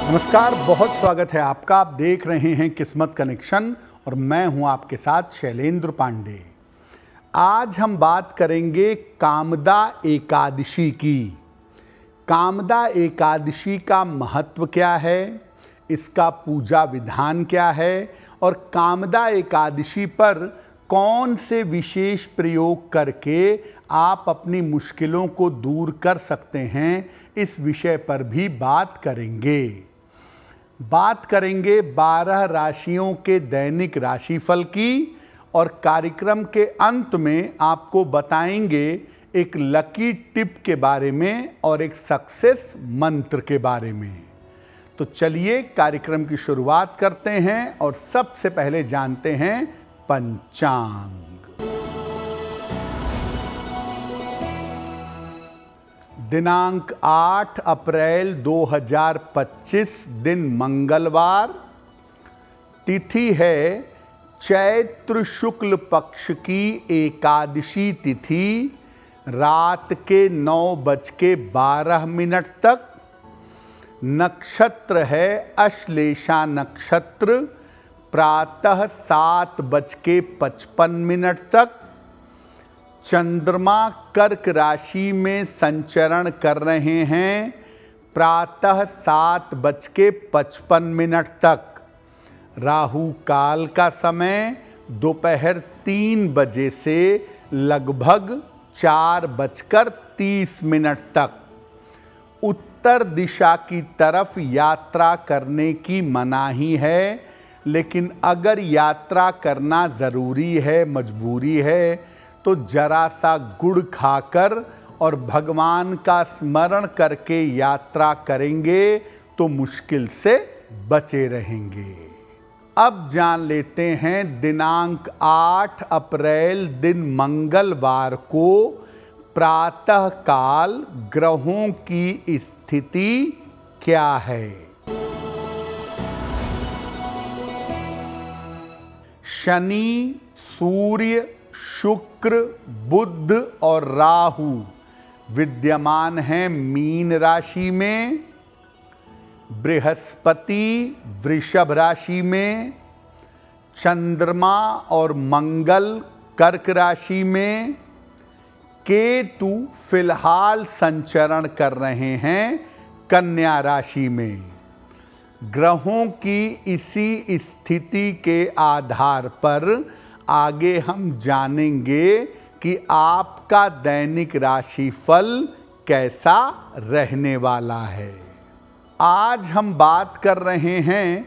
नमस्कार, बहुत स्वागत है आपका। आप देख रहे हैं किस्मत कनेक्शन और मैं हूं आपके साथ शैलेंद्र पांडे। आज हम बात करेंगे कामदा एकादशी की। कामदा एकादशी का महत्व क्या है, इसका पूजा विधान क्या है और कामदा एकादशी पर कौन से विशेष प्रयोग करके आप अपनी मुश्किलों को दूर कर सकते हैं, इस विषय पर भी बात करेंगे। बात करेंगे 12 राशियों के दैनिक राशिफल की और कार्यक्रम के अंत में आपको बताएंगे एक लकी टिप के बारे में और एक सक्सेस मंत्र के बारे में। तो चलिए कार्यक्रम की शुरुआत करते हैं और सबसे पहले जानते हैं पंचांग। दिनांक 8 अप्रैल 2025, दिन मंगलवार। तिथि है चैत्र शुक्ल पक्ष की एकादशी तिथि, रात के 9:12 तक। नक्षत्र है अश्लेषा नक्षत्र, प्रातः 7:55 तक। चंद्रमा कर्क राशि में संचरण कर रहे हैं, प्रातः 7:55 तक। राहु काल का समय दोपहर 3 बजे से लगभग 4:30 तक। उत्तर दिशा की तरफ यात्रा करने की मनाही है, लेकिन अगर यात्रा करना ज़रूरी है, मजबूरी है, तो जरा सा गुड़ खाकर और भगवान का स्मरण करके यात्रा करेंगे तो मुश्किल से बचे रहेंगे। अब जान लेते हैं दिनांक 8 अप्रैल दिन मंगलवार को प्रातः काल ग्रहों की स्थिति क्या है। शनि, सूर्य, शुक्र, बुध और राहु विद्यमान हैं मीन राशि में। बृहस्पति वृषभ राशि में। चंद्रमा और मंगल कर्क राशि में। केतु फिलहाल संचरण कर रहे हैं कन्या राशि में। ग्रहों की इसी स्थिति के आधार पर आगे हम जानेंगे कि आपका दैनिक राशिफल कैसा रहने वाला है। आज हम बात कर रहे हैं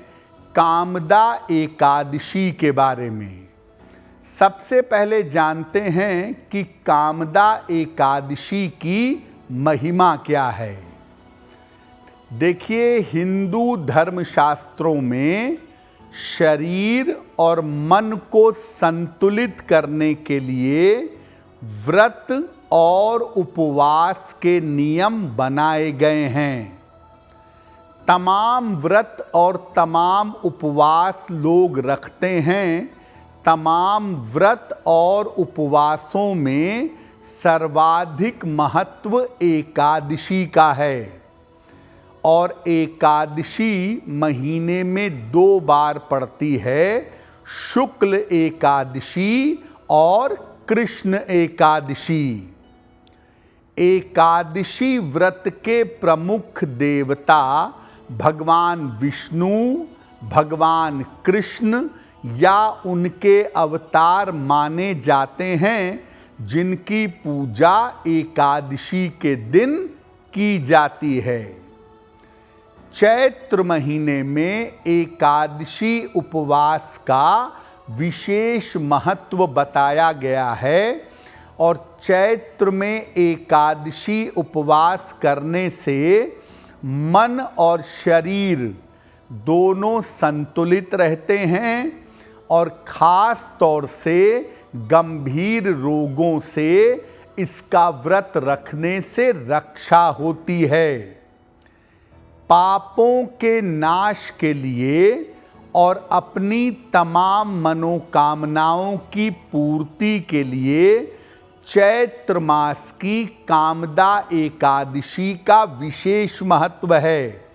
कामदा एकादशी के बारे में। सबसे पहले जानते हैं कि कामदा एकादशी की महिमा क्या है। देखिए, हिंदू धर्मशास्त्रों में शरीर और मन को संतुलित करने के लिए व्रत और उपवास के नियम बनाए गए हैं। तमाम व्रत और तमाम उपवास लोग रखते हैं। तमाम व्रत और उपवासों में सर्वाधिक महत्व एकादशी का है और एकादशी महीने में 2 बार पड़ती है, शुक्ल एकादशी और कृष्ण एकादशी। एकादशी व्रत के प्रमुख देवता भगवान विष्णु, भगवान कृष्ण या उनके अवतार माने जाते हैं, जिनकी पूजा एकादशी के दिन की जाती है। चैत्र महीने में एकादशी उपवास का विशेष महत्व बताया गया है और चैत्र में एकादशी उपवास करने से मन और शरीर दोनों संतुलित रहते हैं और ख़ास तौर से गंभीर रोगों से इसका व्रत रखने से रक्षा होती है। पापों के नाश के लिए और अपनी तमाम मनोकामनाओं की पूर्ति के लिए चैत्र मास की कामदा एकादशी का विशेष महत्व है।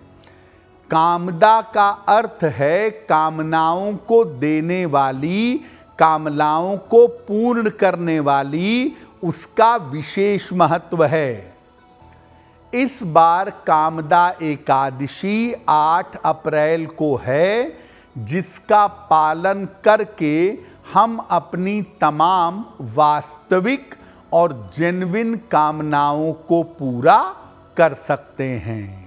कामदा का अर्थ है कामनाओं को देने वाली, कामनाओं को पूर्ण करने वाली, उसका विशेष महत्व है। इस बार कामदा एकादशी 8 अप्रैल को है, जिसका पालन करके हम अपनी तमाम वास्तविक और जेन्युइन कामनाओं को पूरा कर सकते हैं।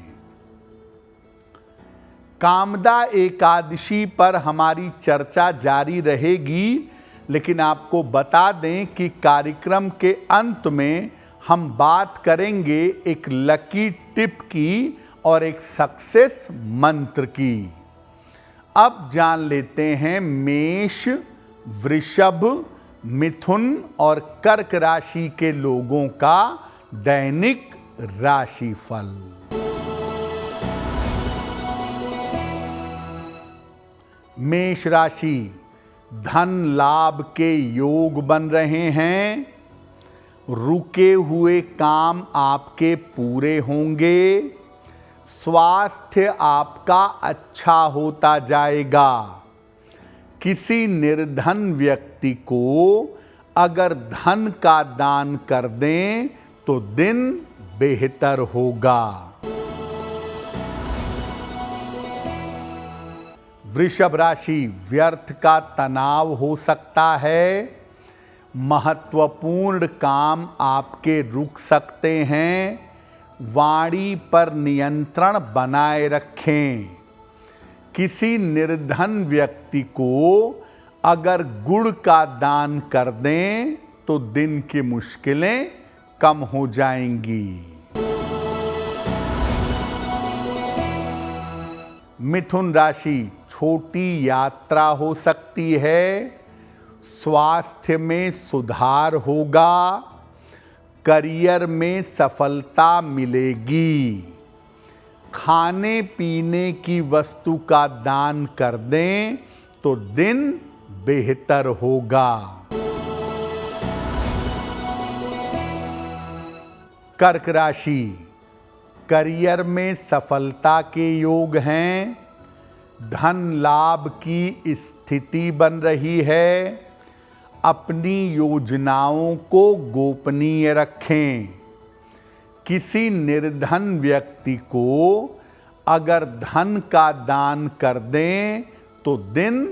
कामदा एकादशी पर हमारी चर्चा जारी रहेगी, लेकिन आपको बता दें कि कार्यक्रम के अंत में हम बात करेंगे एक लकी टिप की और एक सक्सेस मंत्र की। अब जान लेते हैं मेष, वृषभ, मिथुन और कर्क राशि के लोगों का दैनिक राशिफल। मेष राशि, धन लाभ के योग बन रहे हैं। रुके हुए काम आपके पूरे होंगे। स्वास्थ्य आपका अच्छा होता जाएगा। किसी निर्धन व्यक्ति को अगर धन का दान कर दें तो दिन बेहतर होगा। वृषभ राशि, व्यर्थ का तनाव हो सकता है। महत्वपूर्ण काम आपके रुक सकते हैं। वाणी पर नियंत्रण बनाए रखें। किसी निर्धन व्यक्ति को अगर गुड़ का दान कर दें तो दिन की मुश्किलें कम हो जाएंगी। मिथुन राशि, छोटी यात्रा हो सकती है। स्वास्थ्य में सुधार होगा। करियर में सफलता मिलेगी। खाने पीने की वस्तु का दान कर दें तो दिन बेहतर होगा। कर्क राशि, करियर में सफलता के योग हैं। धन लाभ की स्थिति बन रही है। अपनी योजनाओं को गोपनीय रखें। किसी निर्धन व्यक्ति को अगर धन का दान कर दें तो दिन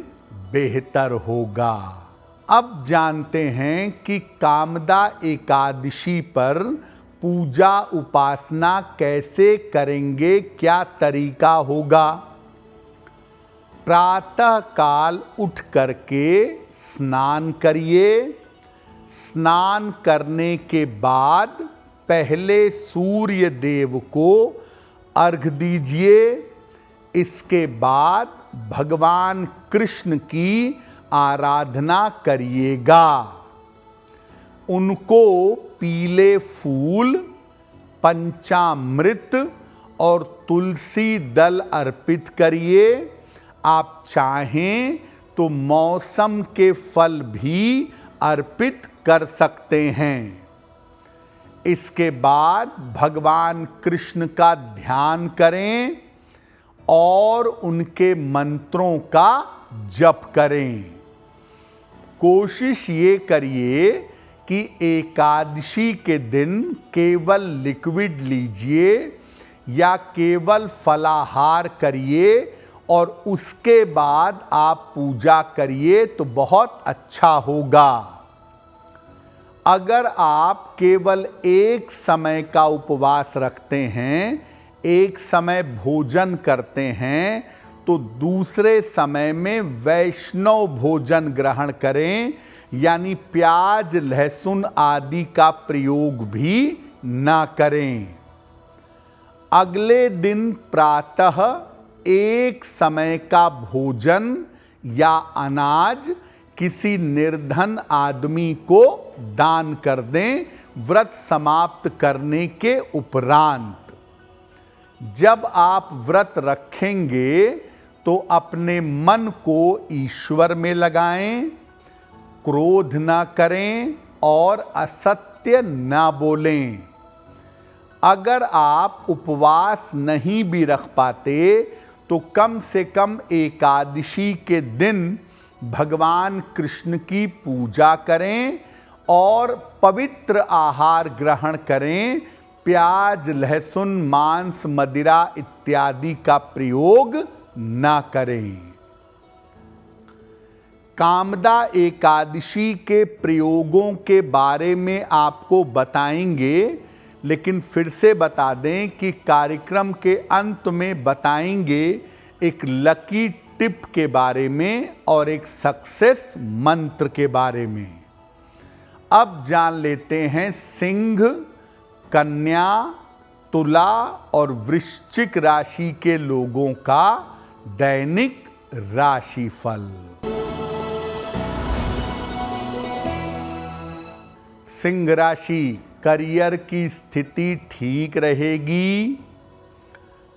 बेहतर होगा। अब जानते हैं कि कामदा एकादशी पर पूजा उपासना कैसे करेंगे, क्या तरीका होगा। प्रातः काल उठ करके स्नान करिए। स्नान करने के बाद पहले सूर्य देव को अर्घ दीजिए। इसके बाद भगवान कृष्ण की आराधना करिएगा। उनको पीले फूल, पंचामृत और तुलसी दल अर्पित करिए। आप चाहें तो मौसम के फल भी अर्पित कर सकते हैं। इसके बाद भगवान कृष्ण का ध्यान करें और उनके मंत्रों का जप करें। कोशिश ये करिए कि एकादशी के दिन केवल लिक्विड लीजिए या केवल फलाहार करिए और उसके बाद आप पूजा करिए तो बहुत अच्छा होगा। अगर आप केवल एक समय का उपवास रखते हैं, एक समय भोजन करते हैं, तो दूसरे समय में वैष्णव भोजन ग्रहण करें, यानी प्याज, लहसुन आदि का प्रयोग भी ना करें। अगले दिन प्रातः एक समय का भोजन या अनाज किसी निर्धन आदमी को दान कर दें व्रत समाप्त करने के उपरांत। जब आप व्रत रखेंगे तो अपने मन को ईश्वर में लगाएं, क्रोध ना करें और असत्य ना बोलें। अगर आप उपवास नहीं भी रख पाते तो कम से कम एकादशी के दिन भगवान कृष्ण की पूजा करें और पवित्र आहार ग्रहण करें। प्याज, लहसुन, मांस, मदिरा इत्यादि का प्रयोग न करें। कामदा एकादशी के प्रयोगों के बारे में आपको बताएंगे, लेकिन फिर से बता दें कि कार्यक्रम के अंत में बताएंगे एक लकी टिप के बारे में और एक सक्सेस मंत्र के बारे में। अब जान लेते हैं सिंह, कन्या, तुला और वृश्चिक राशि के लोगों का दैनिक राशिफल। सिंह राशि, करियर की स्थिति ठीक रहेगी।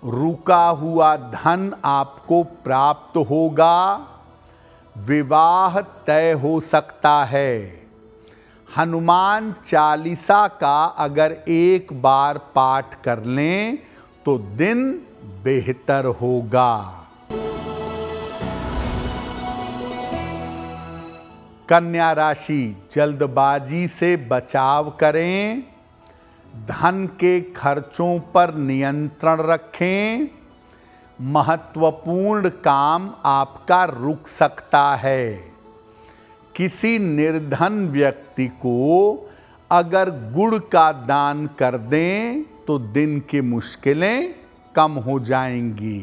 रुका हुआ धन आपको प्राप्त होगा। विवाह तय हो सकता है। हनुमान चालीसा का अगर एक बार पाठ कर लें तो दिन बेहतर होगा। कन्या राशि, जल्दबाजी से बचाव करें। धन के खर्चों पर नियंत्रण रखें। महत्वपूर्ण काम आपका रुक सकता है। किसी निर्धन व्यक्ति को अगर गुड़ का दान कर दें तो दिन की मुश्किलें कम हो जाएंगी।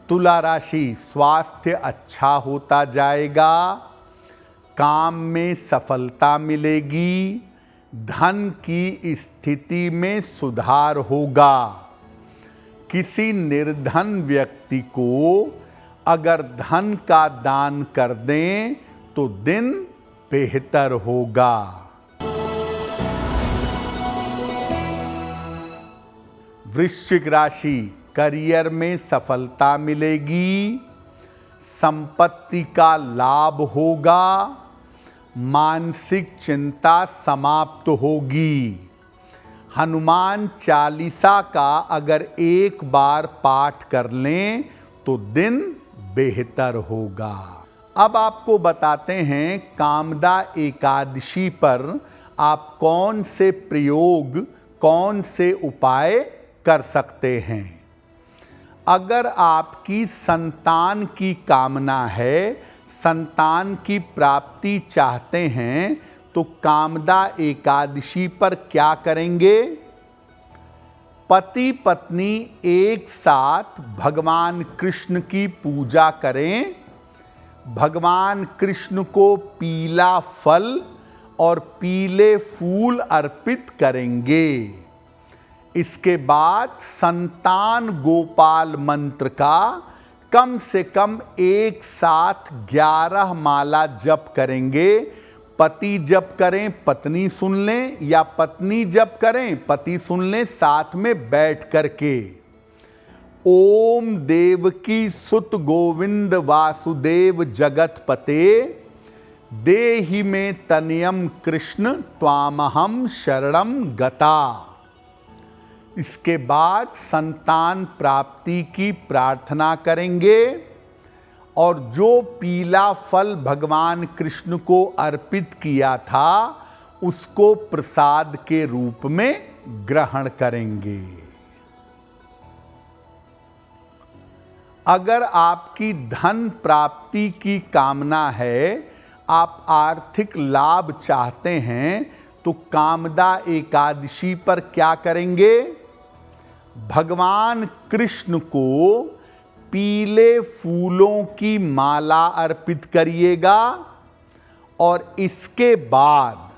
तुला राशि, स्वास्थ्य अच्छा होता जाएगा। काम में सफलता मिलेगी। धन की स्थिति में सुधार होगा। किसी निर्धन व्यक्ति को अगर धन का दान कर दें तो दिन बेहतर होगा। वृश्चिक राशि, करियर में सफलता मिलेगी। संपत्ति का लाभ होगा। मानसिक चिंता समाप्त होगी। हनुमान चालीसा का अगर एक बार पाठ कर लें तो दिन बेहतर होगा। अब आपको बताते हैं कामदा एकादशी पर आप कौन से प्रयोग, कौन से उपाय कर सकते हैं। अगर आपकी संतान की कामना है, संतान की प्राप्ति चाहते हैं, तो कामदा एकादशी पर क्या करेंगे। पति पत्नी एक साथ भगवान कृष्ण की पूजा करें। भगवान कृष्ण को पीला फल और पीले फूल अर्पित करेंगे। इसके बाद संतान गोपाल मंत्र का कम से कम एक साथ 11 माला जप करेंगे। पति जप करें, पत्नी सुन लें, या पत्नी जप करें, पति सुन लें, साथ में बैठ करके। ओम देवकी सुत गोविंद वासुदेव जगतपते देहि में तनयम कृष्ण त्वामहम शरणम गता। इसके बाद संतान प्राप्ति की प्रार्थना करेंगे और जो पीला फल भगवान कृष्ण को अर्पित किया था उसको प्रसाद के रूप में ग्रहण करेंगे। अगर आपकी धन प्राप्ति की कामना है, आप आर्थिक लाभ चाहते हैं, तो कामदा एकादशी पर क्या करेंगे। भगवान कृष्ण को पीले फूलों की माला अर्पित करिएगा और इसके बाद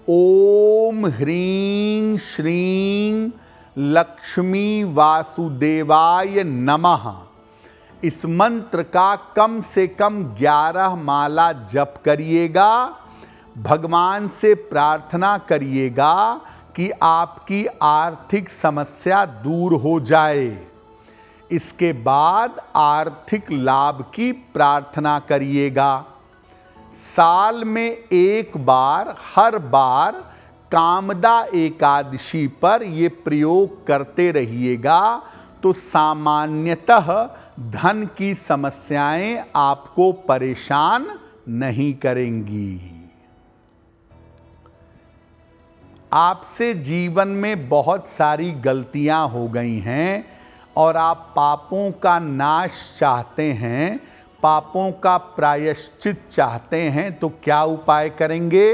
ओम ह्रीं श्रीं लक्ष्मी वासुदेवाय नमः इस मंत्र का कम से कम 11 माला जप करिएगा। भगवान से प्रार्थना करिएगा कि आपकी आर्थिक समस्या दूर हो जाए। इसके बाद आर्थिक लाभ की प्रार्थना करिएगा। साल में एक बार, हर बार कामदा एकादशी पर ये प्रयोग करते रहिएगा तो सामान्यतः धन की समस्याएं आपको परेशान नहीं करेंगी। आपसे जीवन में बहुत सारी गलतियां हो गई हैं और आप पापों का नाश चाहते हैं, पापों का प्रायश्चित चाहते हैं, तो क्या उपाय करेंगे?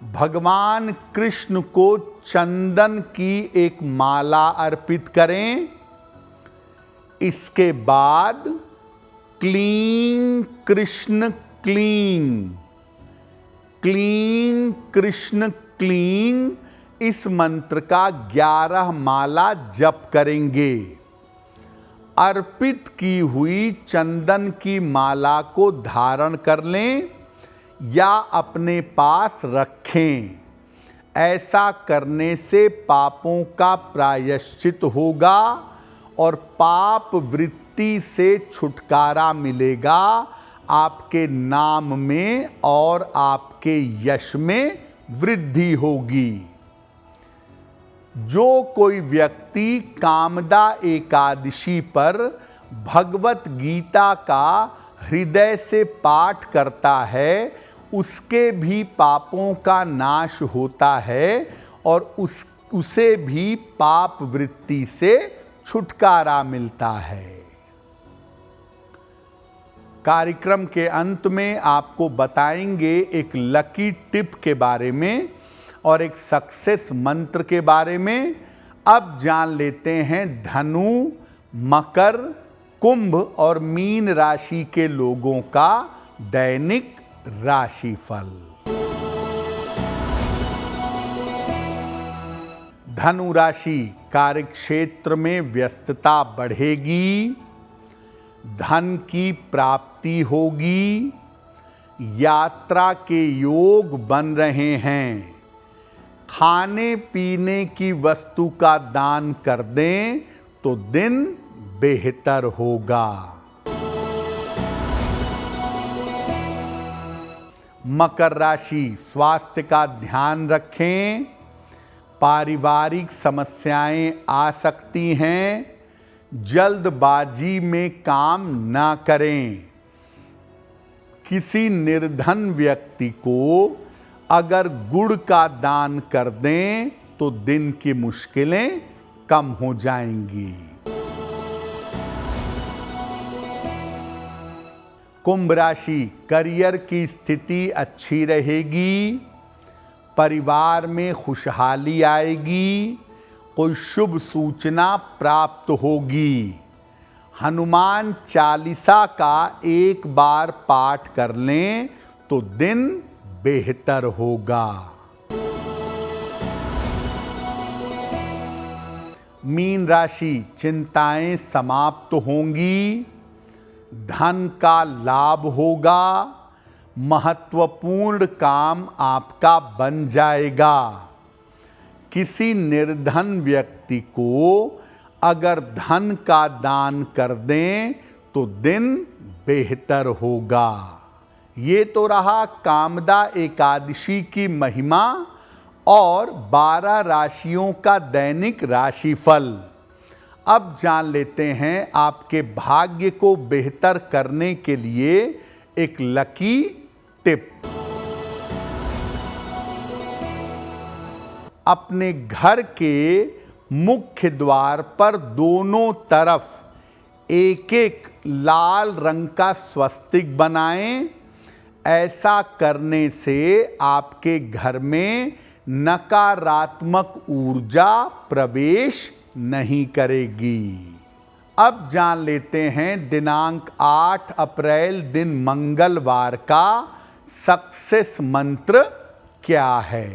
भगवान कृष्ण को चंदन की एक माला अर्पित करें। इसके बाद क्लीं कृष्ण क्लीं, क्लीं कृष्ण क्लीं इस मंत्र का 11 माला जप करेंगे। अर्पित की हुई चंदन की माला को धारण कर लें या अपने पास रखें। ऐसा करने से पापों का प्रायश्चित होगा और पाप वृत्ति से छुटकारा मिलेगा। आपके नाम में और आपके यश में वृद्धि होगी। जो कोई व्यक्ति कामदा एकादशी पर भगवत गीता का हृदय से पाठ करता है, उसके भी पापों का नाश होता है और उसे भी पाप वृत्ति से छुटकारा मिलता है। कार्यक्रम के अंत में आपको बताएंगे एक लकी टिप के बारे में और एक सक्सेस मंत्र के बारे में। अब जान लेते हैं धनु, मकर, कुंभ और मीन राशि के लोगों का दैनिक राशिफल। धनु राशि, कार्यक्षेत्र में व्यस्तता बढ़ेगी, धन की प्राप्ति होगी, यात्रा के योग बन रहे हैं। खाने पीने की वस्तु का दान कर दें तो दिन बेहतर होगा। मकर राशि, स्वास्थ्य का ध्यान रखें। पारिवारिक समस्याएं आ सकती हैं। जल्दबाजी में काम ना करें। किसी निर्धन व्यक्ति को अगर गुड़ का दान कर दें तो दिन की मुश्किलें कम हो जाएंगी। कुंभ राशि, करियर की स्थिति अच्छी रहेगी। परिवार में खुशहाली आएगी। कोई शुभ सूचना प्राप्त होगी। हनुमान चालीसा का एक बार पाठ कर लें तो दिन बेहतर होगा। मीन राशि, चिंताएं समाप्त होंगी। धन का लाभ होगा। महत्वपूर्ण काम आपका बन जाएगा। किसी निर्धन व्यक्ति को अगर धन का दान कर दें तो दिन बेहतर होगा। ये तो रहा कामदा एकादशी की महिमा और 12 राशियों का दैनिक राशिफल। अब जान लेते हैं आपके भाग्य को बेहतर करने के लिए एक लकी टिप। अपने घर के मुख्य द्वार पर दोनों तरफ एक एक लाल रंग का स्वस्तिक बनाएं। ऐसा करने से आपके घर में नकारात्मक ऊर्जा प्रवेश नहीं करेगी। अब जान लेते हैं दिनांक 8 अप्रैल दिन मंगलवार का सक्सेस मंत्र क्या है।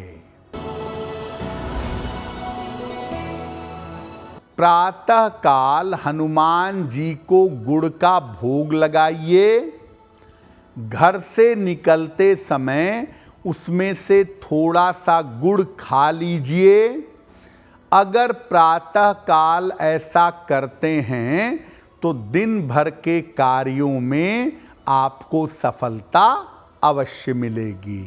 प्रातः काल हनुमान जी को गुड़ का भोग लगाइए। घर से निकलते समय उसमें से थोड़ा सा गुड़ खा लीजिए। अगर प्रातः काल ऐसा करते हैं तो दिन भर के कार्यों में आपको सफलता अवश्य मिलेगी।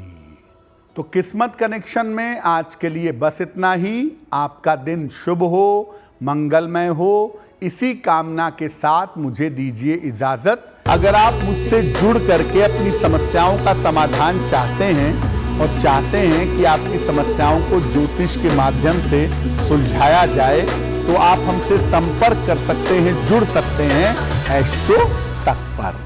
तो किस्मत कनेक्शन में आज के लिए बस इतना ही। आपका दिन शुभ हो, मंगलमय हो, इसी कामना के साथ मुझे दीजिए इजाजत। अगर आप मुझसे जुड़ करके अपनी समस्याओं का समाधान चाहते हैं और चाहते हैं कि आपकी समस्याओं को ज्योतिष के माध्यम से सुलझाया जाए, तो आप हमसे संपर्क कर सकते हैं, जुड़ सकते हैं एस्ट्रो तक पर।